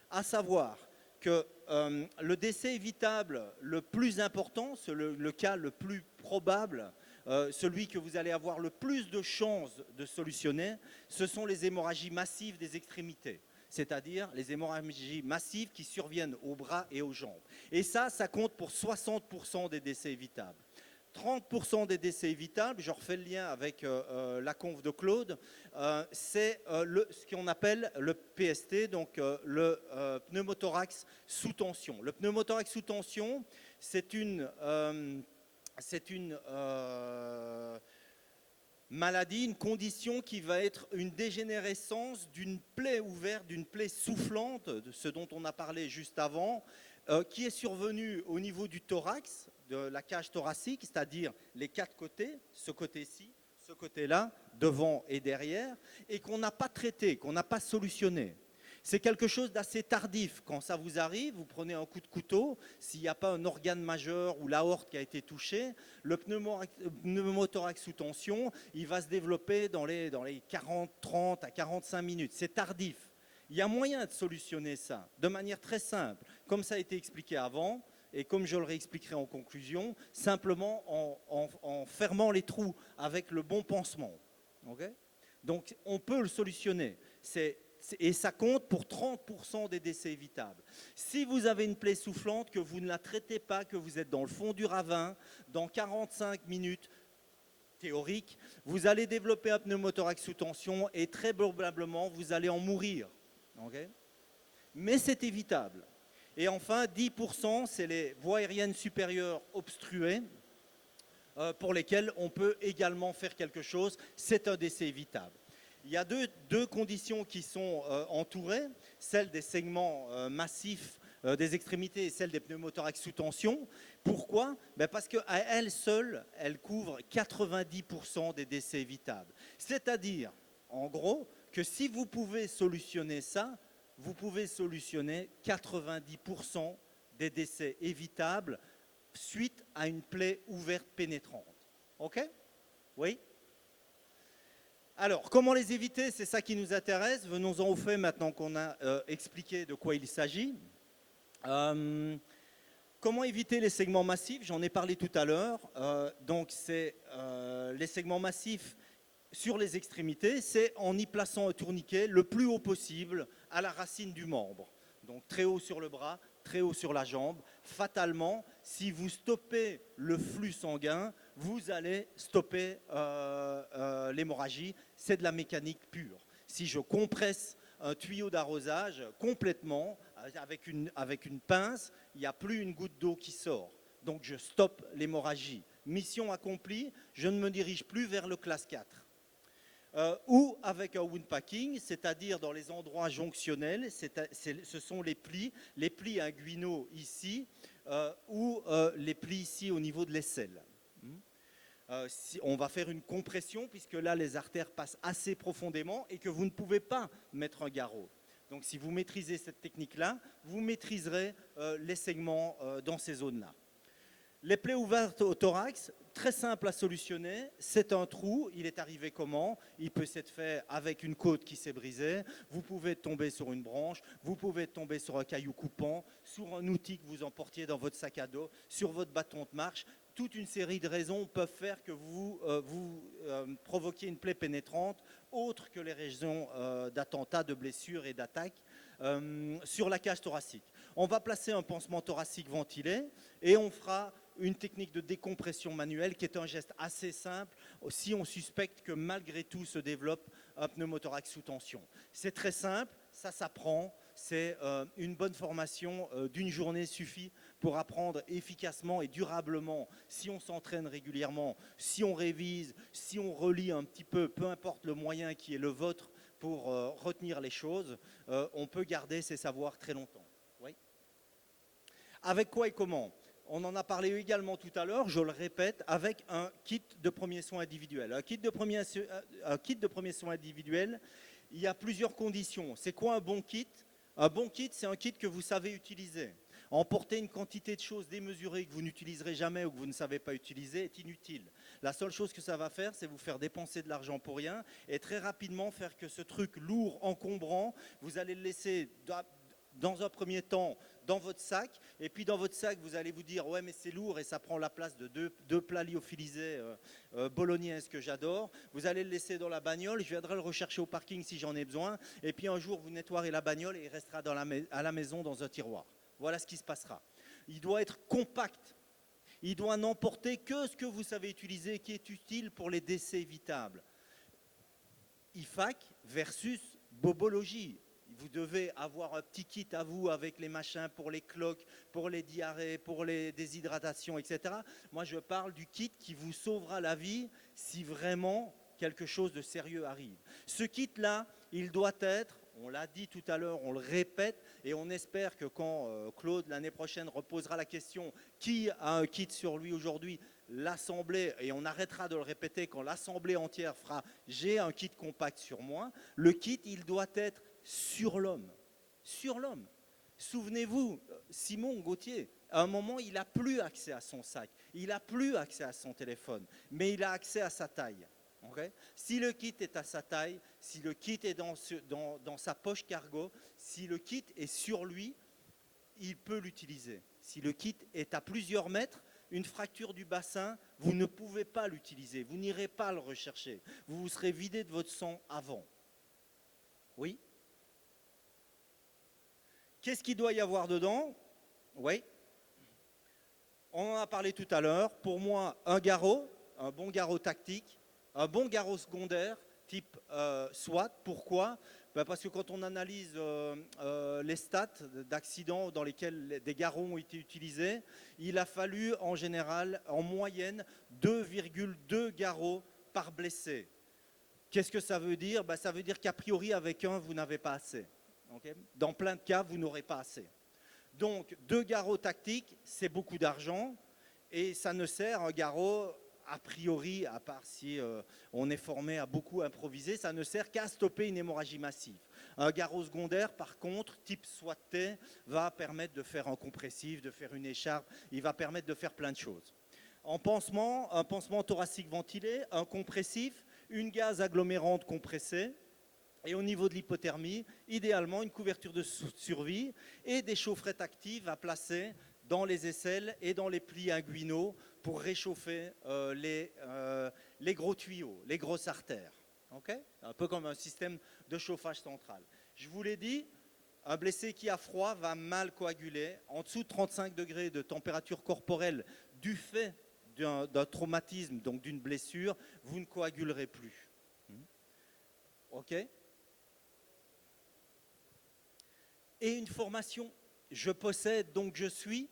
À savoir que le décès évitable le plus important, le cas le plus probable, celui que vous allez avoir le plus de chances de solutionner, ce sont les hémorragies massives des extrémités. C'est-à-dire les hémorragies massives qui surviennent aux bras et aux jambes. Et ça compte pour 60% des décès évitables. 30% des décès évitables, je refais le lien avec la conf de Claude, c'est ce qu'on appelle le PST, donc le pneumothorax sous tension. Le pneumothorax sous tension, c'est une maladie, une condition qui va être une dégénérescence d'une plaie ouverte, d'une plaie soufflante, de ce dont on a parlé juste avant, qui est survenue au niveau du thorax, de la cage thoracique, c'est-à-dire les 4 côtés, ce côté-ci, ce côté-là, devant et derrière, et qu'on n'a pas traité, qu'on n'a pas solutionné. C'est quelque chose d'assez tardif. Quand ça vous arrive, vous prenez un coup de couteau, s'il n'y a pas un organe majeur ou l'aorte qui a été touchée, le pneumothorax sous tension, il va se développer dans les 30 à 45 minutes. C'est tardif. Il y a moyen de solutionner ça de manière très simple, comme ça a été expliqué avant, et comme je le réexpliquerai en conclusion, simplement en fermant les trous avec le bon pansement. Okay? Donc on peut le solutionner. Et ça compte pour 30% des décès évitables. Si vous avez une plaie soufflante, que vous ne la traitez pas, que vous êtes dans le fond du ravin, dans 45 minutes théoriques, vous allez développer un pneumothorax sous tension et très probablement, vous allez en mourir. Okay? Mais c'est évitable. Et enfin, 10%, c'est les voies aériennes supérieures obstruées, pour lesquelles on peut également faire quelque chose. C'est un décès évitable. Il y a deux conditions qui sont entourées, celle des saignements massifs des extrémités et celle des pneumothorax sous tension. Pourquoi? Parce qu'à elle seule, elle couvre 90% des décès évitables. C'est-à-dire, en gros, que si vous pouvez solutionner ça, vous pouvez solutionner 90% des décès évitables suite à une plaie ouverte pénétrante. OK? Oui? Alors, comment les éviter? C'est ça qui nous intéresse. Venons-en au fait maintenant qu'on a expliqué de quoi il s'agit. Comment éviter les segments massifs? J'en ai parlé tout à l'heure. Donc, c'est les segments massifs sur les extrémités, c'est en y plaçant un tourniquet le plus haut possible à la racine du membre. Donc très haut sur le bras, très haut sur la jambe. Fatalement, si vous stoppez le flux sanguin, vous allez stopper l'hémorragie. C'est de la mécanique pure. Si je compresse un tuyau d'arrosage complètement avec une pince, il n'y a plus une goutte d'eau qui sort. Donc je stoppe l'hémorragie. Mission accomplie, je ne me dirige plus vers le classe 4. Ou avec un wound packing, c'est-à-dire dans les endroits jonctionnels, ce sont les plis inguinaux ici, ou les plis ici au niveau de l'aisselle. On va faire une compression, puisque là, les artères passent assez profondément et que vous ne pouvez pas mettre un garrot. Donc si vous maîtrisez cette technique-là, vous maîtriserez les segments dans ces zones-là. Les plaies ouvertes au thorax, très simple à solutionner, c'est un trou, il est arrivé comment? Il peut s'être fait avec une côte qui s'est brisée, vous pouvez tomber sur une branche, vous pouvez tomber sur un caillou coupant, sur un outil que vous emportiez dans votre sac à dos, sur votre bâton de marche. Toute une série de raisons peuvent faire que vous provoquiez une plaie pénétrante, autre que les raisons d'attentat, de blessures et d'attaques sur la cage thoracique. On va placer un pansement thoracique ventilé et on fera une technique de décompression manuelle qui est un geste assez simple si on suspecte que malgré tout se développe un pneumothorax sous tension. C'est très simple, ça s'apprend, c'est une bonne formation d'une journée suffit pour apprendre efficacement et durablement si on s'entraîne régulièrement, si on révise, si on relit un petit peu, peu importe le moyen qui est le vôtre pour retenir les choses, on peut garder ses savoirs très longtemps. Oui. Avec quoi et comment ? On en a parlé également tout à l'heure, je le répète, avec un kit de premiers soins individuels. Un kit de premiers soins individuels, il y a plusieurs conditions. C'est quoi un bon kit ? Un bon kit, c'est un kit que vous savez utiliser. Emporter une quantité de choses démesurées que vous n'utiliserez jamais ou que vous ne savez pas utiliser est inutile. La seule chose que ça va faire, c'est vous faire dépenser de l'argent pour rien et très rapidement faire que ce truc lourd, encombrant, vous allez le laisser dans un premier temps dans votre sac, et puis dans votre sac vous allez vous dire ouais mais c'est lourd et ça prend la place de deux plats lyophilisés bolognaises que j'adore, vous allez le laisser dans la bagnole, je viendrai le rechercher au parking si j'en ai besoin, et puis un jour vous nettoierez la bagnole et il restera à la maison dans un tiroir. Voilà ce qui se passera. Il doit être compact, il doit n'emporter que ce que vous savez utiliser qui est utile pour les décès évitables. IFAC versus bobologie. Vous devez avoir un petit kit à vous avec les machins pour les cloques, pour les diarrhées, pour les déshydratations, etc. Moi, je parle du kit qui vous sauvera la vie si vraiment quelque chose de sérieux arrive. Ce kit-là, il doit être, on l'a dit tout à l'heure, on le répète, et on espère que quand Claude, l'année prochaine, reposera la question « Qui a un kit sur lui aujourd'hui ?» L'assemblée, et on arrêtera de le répéter quand l'assemblée entière fera « J'ai un kit compact sur moi », le kit, il doit être sur l'homme. Sur l'homme. Souvenez-vous, Simon Gauthier, à un moment, il n'a plus accès à son sac, il n'a plus accès à son téléphone, mais il a accès à sa taille. Okay ? Si le kit est à sa taille, si le kit est dans sa poche cargo, si le kit est sur lui, il peut l'utiliser. Si le kit est à plusieurs mètres, une fracture du bassin, vous ne pouvez pas l'utiliser, vous n'irez pas le rechercher, vous vous serez vidé de votre sang avant. Oui ? Qu'est-ce qu'il doit y avoir dedans ? Oui. On en a parlé tout à l'heure. Pour moi, un garrot, un bon garrot tactique, un bon garrot secondaire, type SWAT. Pourquoi ? Parce que quand on analyse les stats d'accidents dans lesquels des garrots ont été utilisés, il a fallu en général, en moyenne, 2,2 garrots par blessé. Qu'est-ce que ça veut dire ? Ça veut dire qu'a priori, avec un, vous n'avez pas assez. Okay ? Dans plein de cas, vous n'aurez pas assez. Donc, 2 garrots tactiques, c'est beaucoup d'argent et ça ne sert, un garrot, a priori, à part si on est formé à beaucoup improviser, ça ne sert qu'à stopper une hémorragie massive. Un garrot secondaire, par contre, type SWAT-T, va permettre de faire un compressif, de faire une écharpe, il va permettre de faire plein de choses. En pansement, un pansement thoracique ventilé, un compressif, une gaz agglomérante compressée, et au niveau de l'hypothermie, idéalement une couverture de survie et des chaufferettes actives à placer dans les aisselles et dans les plis inguinaux pour réchauffer les gros tuyaux, les grosses artères. Okay, un peu comme un système de chauffage central. Je vous l'ai dit, un blessé qui a froid va mal coaguler. En dessous de 35 degrés de température corporelle du fait d'un traumatisme, donc d'une blessure, vous ne coagulerez plus. OK? Et une formation, je possède, donc je suis.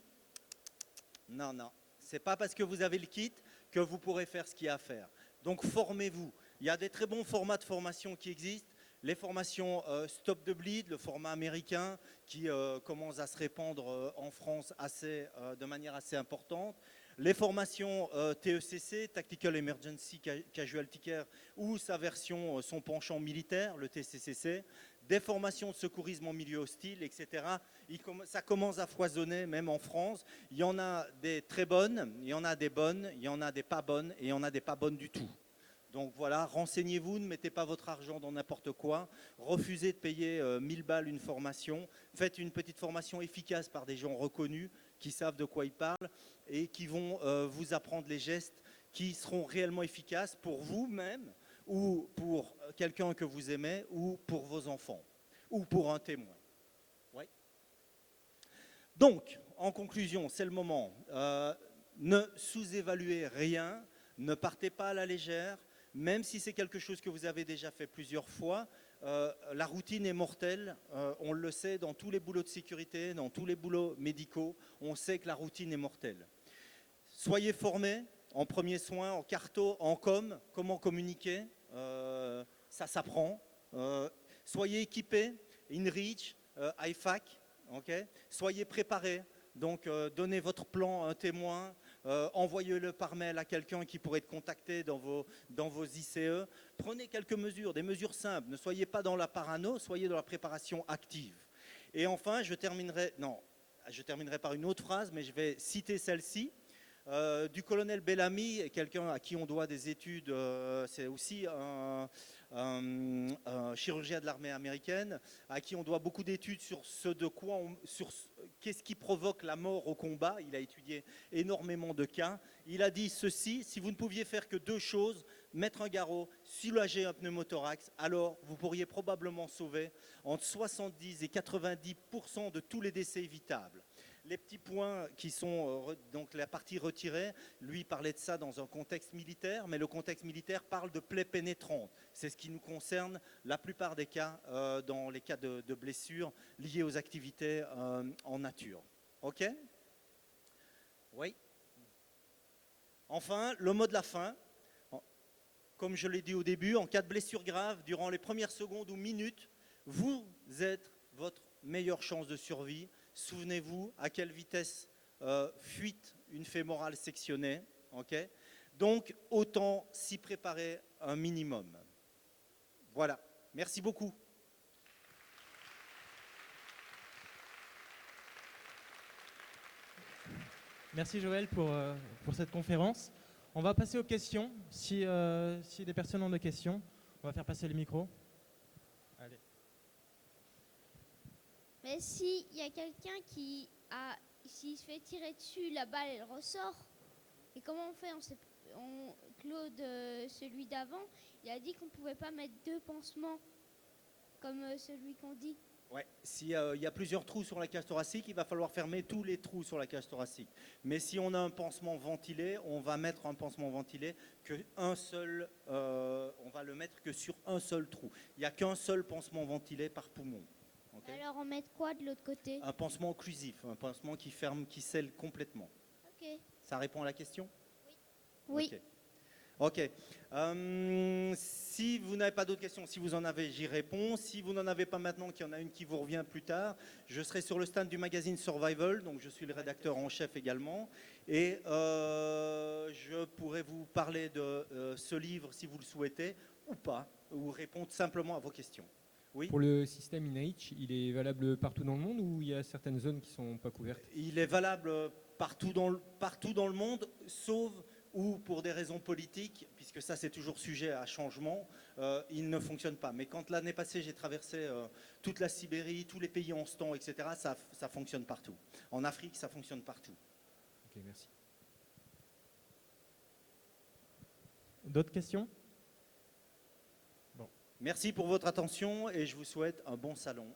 Non, non, c'est pas parce que vous avez le kit que vous pourrez faire ce qu'il y a à faire. Donc formez-vous. Il y a des très bons formats de formation qui existent. Les formations Stop the Bleed, le format américain qui commence à se répandre en France de manière assez importante. Les formations TECC, Tactical Emergency Casualty Care, ou sa version, son penchant militaire, le TCCC. Des formations de secourisme en milieu hostile, etc. Ça commence à foisonner, même en France. Il y en a des très bonnes, il y en a des bonnes, il y en a des pas bonnes, et il y en a des pas bonnes du tout. Donc voilà, renseignez-vous, ne mettez pas votre argent dans n'importe quoi. Refusez de payer 1000 balles une formation. Faites une petite formation efficace par des gens reconnus qui savent de quoi ils parlent et qui vont vous apprendre les gestes qui seront réellement efficaces pour vous-même ou pour quelqu'un que vous aimez ou pour vos enfants ou pour un témoin. Oui. Donc, en conclusion, c'est le moment. Ne sous-évaluez rien, ne partez pas à la légère. Même si c'est quelque chose que vous avez déjà fait plusieurs fois, la routine est mortelle. On le sait dans tous les boulots de sécurité, dans tous les boulots médicaux, on sait que la routine est mortelle. Soyez formés en premiers soins, en carto, en comment communiquer, ça s'apprend. Soyez équipés, InReach, IFAC, okay. Soyez préparés. Donc, donnez votre plan à un témoin, envoyez-le par mail à quelqu'un qui pourrait être contacté dans vos ICE. Prenez quelques mesures, des mesures simples. Ne soyez pas dans la parano, soyez dans la préparation active. Et enfin, je terminerai par une autre phrase, mais je vais citer celle-ci. Du colonel Bellamy, quelqu'un à qui on doit des études, c'est aussi un chirurgien de l'armée américaine, à qui on doit beaucoup d'études sur qu'est-ce qui provoque la mort au combat. Il a étudié énormément de cas. Il a dit ceci: si vous ne pouviez faire que deux choses, mettre un garrot, soulager un pneumothorax, alors vous pourriez probablement sauver entre 70 et 90% de tous les décès évitables. Les petits points qui sont donc la partie retirée, lui parlait de ça dans un contexte militaire, mais le contexte militaire parle de plaies pénétrantes. C'est ce qui nous concerne la plupart des cas, dans les cas de blessures liées aux activités en nature. OK? Oui. Enfin, le mot de la fin. Comme je l'ai dit au début, en cas de blessure grave, durant les premières secondes ou minutes, vous êtes votre meilleure chance de survie. Souvenez-vous à quelle vitesse fuite une fémorale sectionnée. Okay. Donc, autant s'y préparer un minimum. Voilà. Merci beaucoup. Merci Joël pour cette conférence. On va passer aux questions. Si des personnes ont des questions, on va faire passer le micro. Allez. Mais s'il y a quelqu'un s'il se fait tirer dessus, la balle elle ressort. Et comment on fait? Claude, celui d'avant, il a dit qu'on ne pouvait pas mettre deux pansements comme celui qu'on dit. Ouais, s'il y a plusieurs trous sur la cage thoracique, il va falloir fermer tous les trous sur la cage thoracique. Mais si on a un pansement ventilé, on va mettre un pansement ventilé on va le mettre que sur un seul trou. Il n'y a qu'un seul pansement ventilé par poumon. Okay. Alors on met quoi de l'autre côté? Un pansement occlusif, un pansement qui ferme, qui scelle complètement. Ok. Ça répond à la question? Oui. Ok. Si vous n'avez pas d'autres questions, si vous en avez, j'y réponds. Si vous n'en avez pas maintenant, qu'il y en a une qui vous revient plus tard, je serai sur le stand du magazine Survival, donc je suis le rédacteur en chef également. Et je pourrais vous parler de ce livre si vous le souhaitez, ou pas, ou répondre simplement à vos questions. Oui. Pour le système InReach, il est valable partout dans le monde ou il y a certaines zones qui ne sont pas couvertes? Il est valable partout dans le monde, sauf ou pour des raisons politiques, puisque ça c'est toujours sujet à changement, il ne fonctionne pas. Mais quand l'année passée j'ai traversé toute la Sibérie, tous les pays en ce temps, etc., ça fonctionne partout. En Afrique, ça fonctionne partout. Ok, merci. D'autres questions? Merci pour votre attention et je vous souhaite un bon salon.